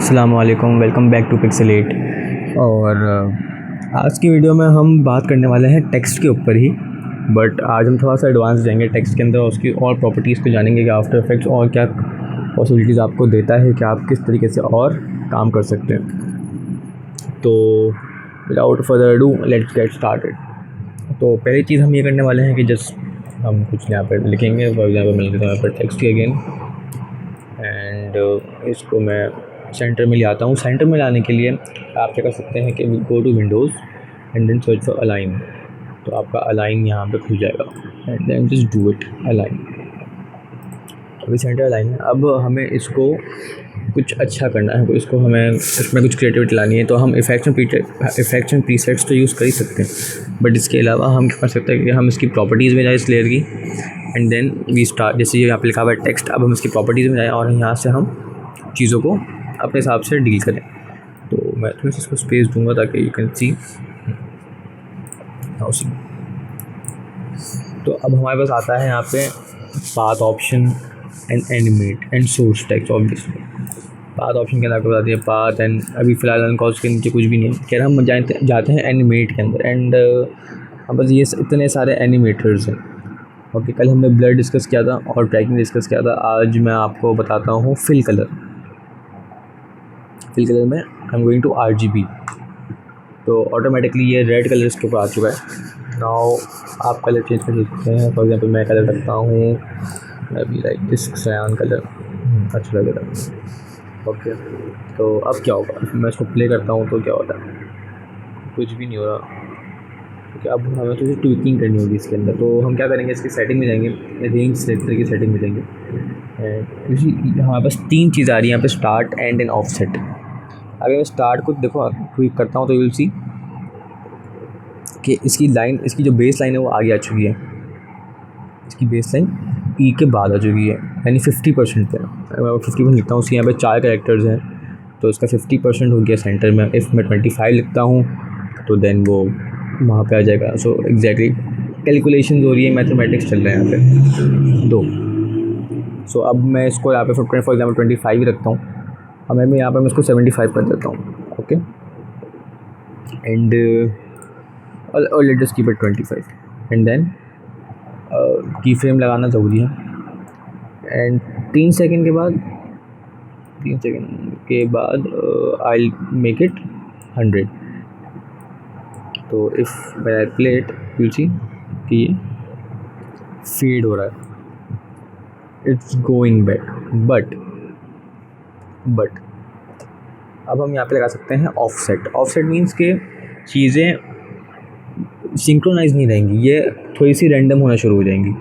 अस्सलाम वालेकुम, welcome back to pixelate. और आज की वीडियो में हम बात करने वाले हैं टेक्स्ट के ऊपर ही, बट आज हम थोड़ा सा एडवांस जाएंगे टेक्स्ट के अंदर, उसकी और प्रॉपर्टीज़ को जानेंगे कि आफ्टर इफेक्ट्स और क्या पॉसिबिलिटीज़ आपको देता है कि आप किस तरीके से और काम कर सकते हैं। तो without further do let's get started. तो पहली चीज़ हम ये करने वाले हैं कि जस्ट हम कुछ यहाँ पर लिखेंगे। फॉर एग्जाम्पल मैं लिख देता हूँ यहाँ पर टेक्स्ट अगेन, एंड इसको मैं सेंटर में ले आता हूँ। सेंटर में लाने के लिए आप क्या कर सकते हैं कि go to Windows and then search for align. तो आपका अलाइन यहाँ पे खुल जाएगा and then just do it align. अभी सेंटर अलाइन है। अब हमें इसको कुछ अच्छा करना है, इसको हमें इसमें कुछ क्रिएटिविटी लानी है। तो हम इफेक्ट्स एंड प्रीसेट्स तो यूज़ कर ही सकते हैं, बट इसके अलावा हम क्या कर सकते हैं कि हम इसकी प्रॉपर्टीज़ में जाए इस लेयर की, एंड देन वी स्टार्ट। जैसे यहाँ पे लिखा हुआ है टेक्स्ट, अब हम इसकी प्रॉपर्टीज़ में जाएँ और यहाँ से हम चीज़ों को अपने हिसाब से डील करें। तो मैं थोड़ा सा इसको स्पेस दूंगा ताकि यू कैन सी। तो अब हमारे पास आता है यहाँ पे path option and animate and source text. Obviously path option के अंदर आपको बता दिया पाथ, एंड अभी फ़िलहाल अनकॉज के नीचे कुछ भी नहीं है। खैर हम जाते हैं एनिमेट के अंदर, एंड हम बस ये इतने सारे एनिमेटर्स हैं। ओके, कल हमने ब्लर डिस्कस किया था और ट्रैकिंग डिस्कस किया था। आज मैं आपको बताता हूँ फिल कलर में I am going to RGB। तो ऑटोमेटिकली ये रेड कलर इसके ऊपर आ चुका है। नाउ आप कलर चेंज कर सकते हैं। फॉर एग्जांपल मैं कलर रखता हूँ मैं भी लाइक दिस सयान कलर, अच्छा लगेगा। ओके, तो अब क्या होगा, मैं इसको प्ले करता हूँ तो क्या होता है, कुछ भी नहीं हो रहा। क्योंकि अब हमें तो ट्विकिंग करनी होगी इसके अंदर। तो हम क्या करेंगे, इसकी सेटिंग में जाएंगे, रेंज सेलेक्टर की सेटिंग में जाएंगे। एंड हमारे पास तीन चीज़ आ रही है यहाँ पे, स्टार्ट, एंड एंड ऑफसेट। अगर मैं स्टार्ट को देखो ट्वीक करता हूँ तो यूल सी कि इसकी लाइन, इसकी जो बेस लाइन है वो आगे आ चुकी है। इसकी बेस लाइन ई के बाद आ चुकी है, यानी 50% पे। अगर मैं 50% लिखता हूँ, उसके यहाँ पे 4 कैरेक्टर्स हैं तो इसका 50% हो गया सेंटर में। इफ़ मैं 25 लिखता हूँ तो देन वो वहाँ पे आ जाएगा। सो एग्जैक्टली कैलकुलेशन हो रही है, मैथमेटिक्स चल रहा है यहाँ पे दो। सो अब मैं इसको यहाँ पे फॉर एग्जाम्पल 25 ही रखता हूँ। अब मैं यहाँ पर मैं इसको 75 कर देता हूँ। ओके, एंड और let us keep it 25, and then key frame लगाना ज़रूरी है। एंड 3 सेकंड के बाद आई मेक इट 100। तो if by play it you see कि ये फेड हो रहा है, इट्स गोइंग बैक। बट अब हम यहाँ पे लगा सकते हैं ऑफसेट। ऑफसेट मीन्स के चीज़ें सिंक्रोनाइज नहीं रहेंगी, ये थोड़ी सी रैंडम होना शुरू हो जाएंगी।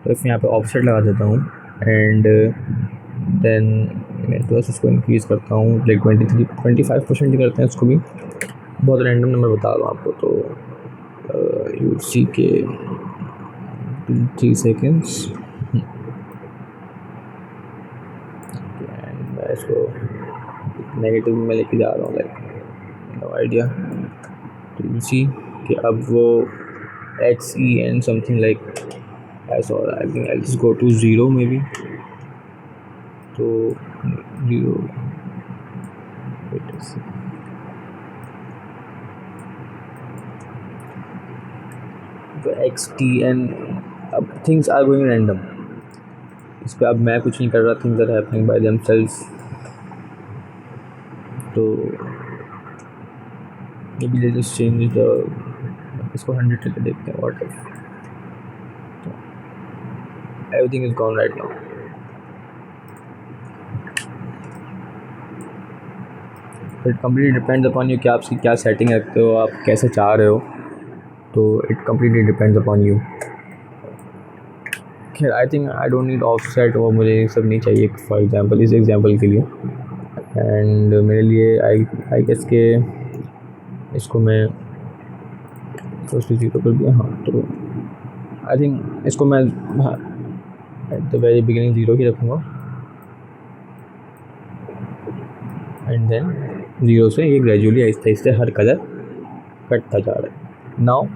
तो इस यहाँ पे ऑफसेट लगा देता हूँ, एंड देन मैं थोड़ा सा इसको इंक्रीज़ करता हूँ, लाइक 25% ही करते हैं इसको भी। बहुत रैंडम नंबर बता रहा हूँ आपको। तो यू सी के 3 सेकेंड्स, एंड मैं इसको नेगेटिव में लेके जा रहा हूँ, लाइक नो आइडिया। तो यू सी कि अब वो XEN समथिंग लाइक ऐसा हो रहा है। I think I just go to 0 maybe. तो 0 तो XTN। अब थिंग्स आर गोइंग रैंडम। इस पर अब मैं कुछ नहीं कर रहा, things are happening by themselves. तो maybe let's change the, इसको 100 करके देखते हैं। What if everything is gone right now. It completely depends upon you कि आप क्या सेटिंग रखते हो, आप कैसे चाह रहे हो। तो it completely depends upon you. खैर I think I don't need offset, वो मुझे ये सब नहीं चाहिए फॉर एग्जांपल, इस एग्जांपल के लिए। एंड मेरे लिए आई गेस के इसको मैं फर्स्ट 0 कर दिया। हाँ, तो आई थिंक इसको मैं एट द वेरी बिगिनिंग 0 ही रखूँगा, एंड देन 0 से ये ग्रेजुअली आहिस्ते हर कलर कटता जा रहा है। Now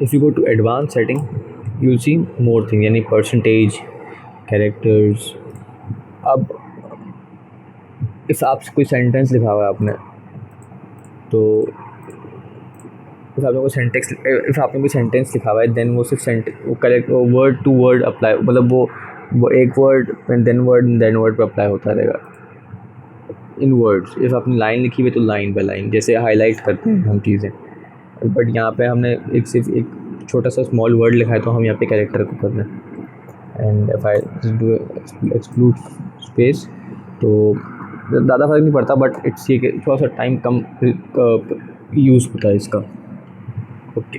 if you go to advance setting you will see more thing, यानी परसेंटेज, कैरेक्टर्स। अब इफ़ आप कोई सेंटेंस लिखा हुआ है आपने, तो इफ़ आपने कोई सेंटेंस लिखा हुआ है, देन वो सिर्फ वो correct word to word apply, मतलब वो एक वर्ड देन वर्ड पे अप्लाई होता रहेगा इन वर्ड्स। इफ़ आपने लाइन लिखी हुई है तो लाइन बाय लाइन, जैसे हाईलाइट करते हैं हम चीज़ें, बट यहाँ पे हमने सिर्फ एक छोटा सा स्मॉल वर्ड लिखा है, तो हम यहाँ पे कैरेक्टर को कर रहे हैं। And if I do exclude space, तो ज़्यादा फ़र्क नहीं पड़ता, बट इट्स ये कि थोड़ा सा टाइम कम यूज़ होता है इसका। ओके,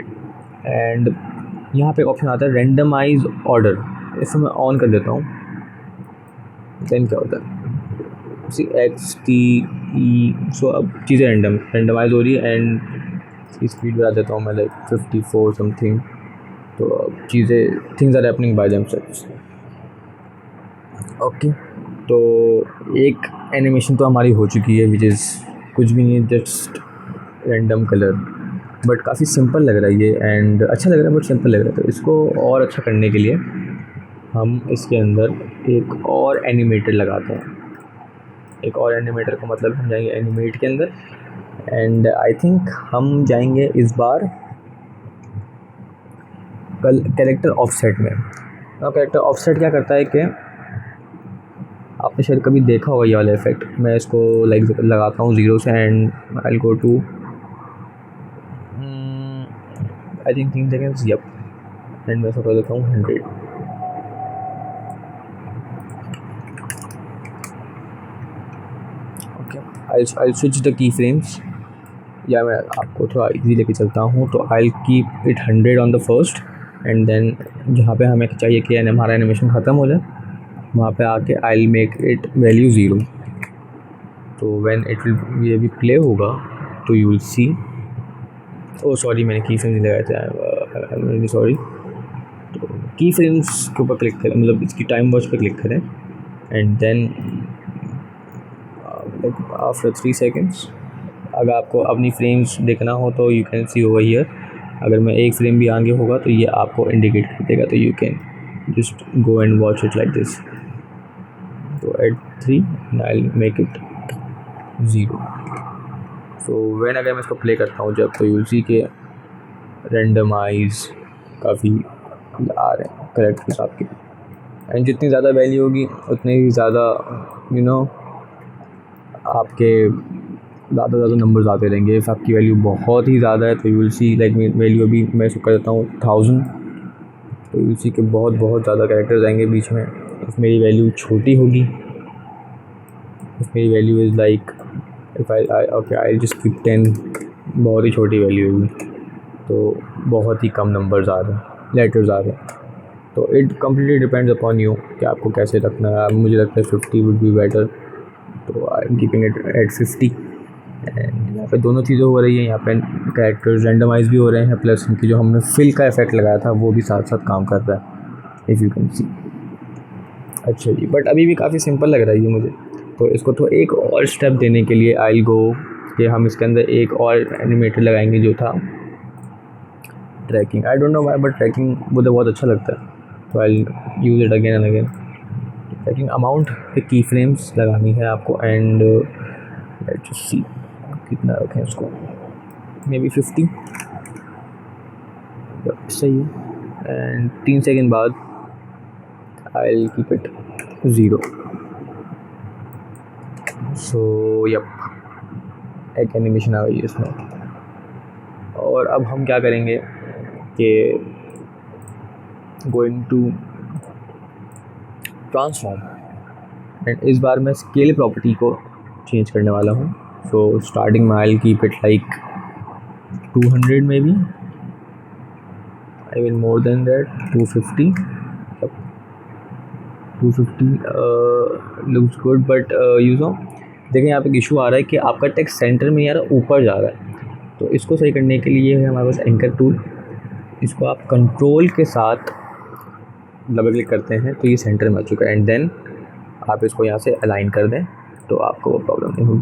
एंड यहाँ पे ऑप्शन आता है रेंडमाइज ऑर्डर, इसे मैं ऑन कर देता हूँ। देन क्या होता है, XTE, सो अब चीज़ें रेंडमाइज हो रही है, एंड इसकी स्पीड बढ़ा देता हूँ मैं, लाइक 54 समथिंग। तो अब चीज़ें things are happening by themselves. Okay, तो एक एनिमेशन तो हमारी हो चुकी है, विच इज़ कुछ भी नहीं है, जस्ट रैंडम कलर, बट काफ़ी सिंपल लग रहा है ये, एंड अच्छा लग रहा है, बट सिंपल लग रहा है। तो इसको और अच्छा करने के लिए हम इसके अंदर एक और एनिमेटर लगाते हैं। एक और एनिमेटर का मतलब हम जाएंगे एनिमेट के अंदर, एंड आई थिंक हम जाएंगे इस बार कैरेक्टर ऑफसेट में। कैरेक्टर ऑफसेट क्या करता है कि आपने शायद कभी देखा होगा ये वाला इफेक्ट। मैं इसको लाइक लगाता हूँ 0 से, and I go to I think 3 seconds, yep, and मैं इसको कर देता हूँ 100। I'll switch the keyframes, या मैं आपको थोड़ा इजी लेके चलता हूँ। तो I'll keep it 100 on the first, and then जहाँ पे हमें चाहिए कि हमारा एनिमेशन ख़त्म हो जाए, वहाँ पे आके I'll make it value 0। तो when it will ये भी प्ले होगा तो you will see, oh sorry मैंने की फ्रेम्स नहीं लगाए थे, आई एम रियली सॉरी। तो की फ्रेम्स के ऊपर क्लिक करें, मतलब इसकी टाइम वॉच पे क्लिक करें, एंड देन आफ्टर 3 सेकेंड्स अगर आपको अपनी फ्रेम्स देखना हो तो you can see over here. अगर मैं एक फ्रेम भी आगे होगा तो ये आपको इंडिकेट कर देगा, तो you can just go and watch it like this. तो at 3 I make it 0। So when अगर मैं इसको प्ले करता हूँ जब, तो यू विल सी के रेंडमाइज काफ़ी आ रहे हैं करेक्टर्स आपके, एंड जितनी ज़्यादा वैल्यू होगी उतने ही ज़्यादा आपके ज़्यादा नंबर्स आते रहेंगे। इफ़ आपकी वैल्यू बहुत ही ज़्यादा है तो you will C like value अभी मैं इसको कर देता हूँ 1000, तो यू विल सी के बहुत ज़्यादा कैरेक्टर्स आएंगे बीच में। इफ़ मेरी वैल्यू छोटी होगी, इफ़ मेरी value is like if I just keep 10, बहुत ही छोटी वैल्यू होगी, तो बहुत ही कम नंबर्स आ रहे हैं, लेटर्स आ रहे हैं। तो it completely depends upon you कि आपको कैसे रखना है। मुझे लगता है 50 वुड बी बेटर, तो I am keeping it at 50। And यहाँ पे दोनों चीज़ें हो रही हैं, यहाँ पे कैरेक्टर्स रेंडमाइज भी हो रहे हैं, प्लस उनकी जो हमने फिल का इफेक्ट लगाया था वो भी साथ साथ काम कर रहा है, इफ़ यू कैन सी। अच्छा जी, बट अभी भी काफ़ी सिंपल लग रहा है ये मुझे। तो इसको तो एक और स्टेप देने के लिए आई गो कि हम इसके अंदर एक और एनिमेटर लगाएंगे जो था tracking. I don't know why, but tracking मुझे बहुत अच्छा लगता है, तो I use it again and again. Tracking amount पे की फ्रेम्स लगानी है आपको, एंड लेट्स जस्ट सी कितना रखें उसको, मे बी 50, सही है। एंड 3 सेकेंड बाद I will keep it 0। So yep, एक एनिमेशन आ गई है इसमें। और अब हम क्या करेंगे कि गोइंग टू ट्रांसफॉर्म, एंड इस बार मैं स्केल प्रॉपर्टी को चेंज करने वाला हूँ। सो स्टार्टिंग में आई keep it like 200 may be, I mean more than that 250 looks good, but you know देखें यहाँ पे एक इशू आ रहा है कि आपका टेक्स्ट सेंटर में यार ऊपर जा रहा है। तो इसको सही करने के लिए है हमारे पास एंकर टूल। इसको आप कंट्रोल के साथ डबल क्लिक करते हैं तो ये सेंटर में आ चुका है, एंड देन आप इसको यहाँ से अलाइन कर दें तो आपको वो प्रॉब्लम नहीं होगी।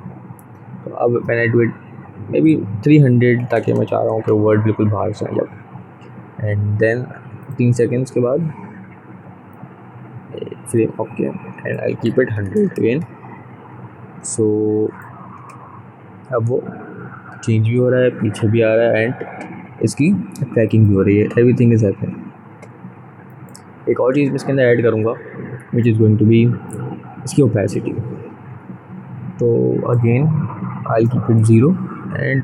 तो अब मैंने डू इट मे बी 300, ताकि मैं चाह रहा हूँ कि वर्ड बिल्कुल बाहर से आ जाए। एंड देन 3 सेकेंड्स के बाद frame okay, and I keep it 100 again. So अब वो चेंज भी हो रहा है, पीछे भी आ रहा है एंड इसकी ट्रैकिंग भी हो रही है, एवरीथिंग इज़ हैपनिंग। एक और चीज़ मैं इसके अंदर ऐड करूँगा which is going to be इसकी ओपेसिटी। तो again I keep it 0 and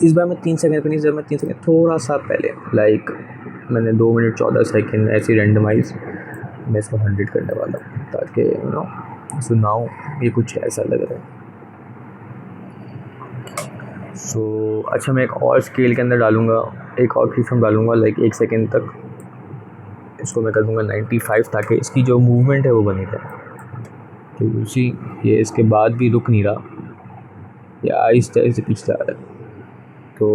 इस बार मैं 3 सेकंड पर नहीं, मैं 3 सेकंड थोड़ा सा पहले लाइक मैंने 2 मिनट 14 सेकंड ऐसे रैंडमाइज मैं इसको 100 करने वाला हूँ ताकि यू नो सो नाउ ये कुछ ऐसा लग रहा है। सो अच्छा मैं एक और स्केल के अंदर डालूँगा, एक और फ्रीफ्रेम डालूँगा लाइक 1 सेकंड तक, इसको मैं कर दूँगा 95 ताकि इसकी जो मूवमेंट है वो बनी रहे। तो उसी ये इसके बाद भी रुक नहीं रहा, या आहिस्ते से पीछे जा रहा है। तो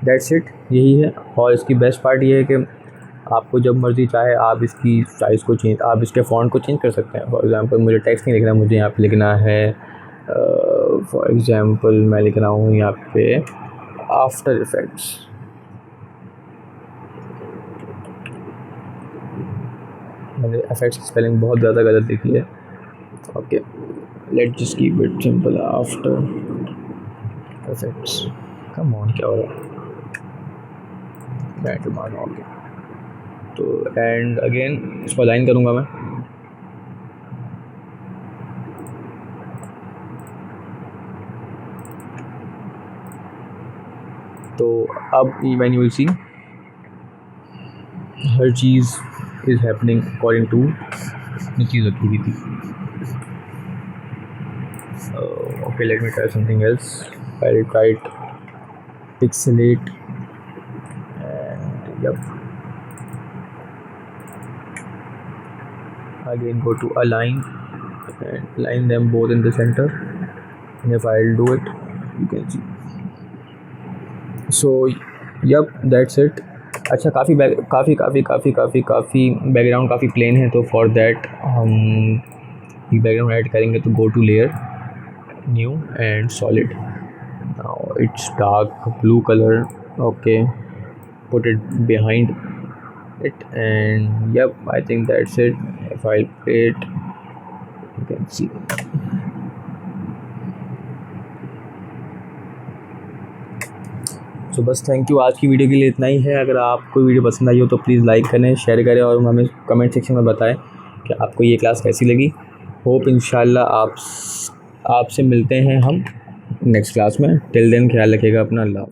दैट्स इट, यही है। और इसकी बेस्ट पार्ट ये है कि आपको जब मर्ज़ी चाहे आप इसकी साइज़ को चेंज, आप इसके फ़ॉन्ट को चेंज कर सकते हैं। फॉर एग्ज़ाम्पल मुझे टेक्स्ट नहीं लिखना, मुझे यहाँ पे लिखना है फॉर एग्ज़ाम्पल मैं लिख रहा हूँ यहाँ पे आफ्टर इफ़ेक्ट्स। मैंने इफ़ेक्ट्स की स्पेलिंग बहुत ज़्यादा गलत लिखी है। Okay let's just keep it simple, after effects. Come on, क्या हो रहा है? बैटर मानो। ओके तो एंड अगेन इसको अलाइन करूँगा मैं। तो अब व्हेन यू विल सी हर चीज़ इज़ हैपनिंग अकॉर्डिंग टू ये चीज़ रखी हुई थी। Okay let me try something else. I will try it pixelate and yep, again go to align and align them both in the center, and if I'll do it you can see. So yep, that's it. अच्छा काफ़ी background काफ़ी plane है, तो for that हम ये background add करेंगे। तो go to layer, new and solid. Now it's dark blue color. Okay, put it behind it and yep, I think that's it. If I play it you can see. So बस thank you, आज की video के लिए इतना ही है। अगर आपको video पसंद आई हो तो प्लीज़ लाइक करें, शेयर करें और हमें कमेंट सेक्शन में बताएं कि आपको ये क्लास कैसी लगी। होप इंशाल्लाह आपसे मिलते हैं हम नेक्स्ट क्लास में। टिल देन ख्याल रखिएगा अपना, अल्लाह।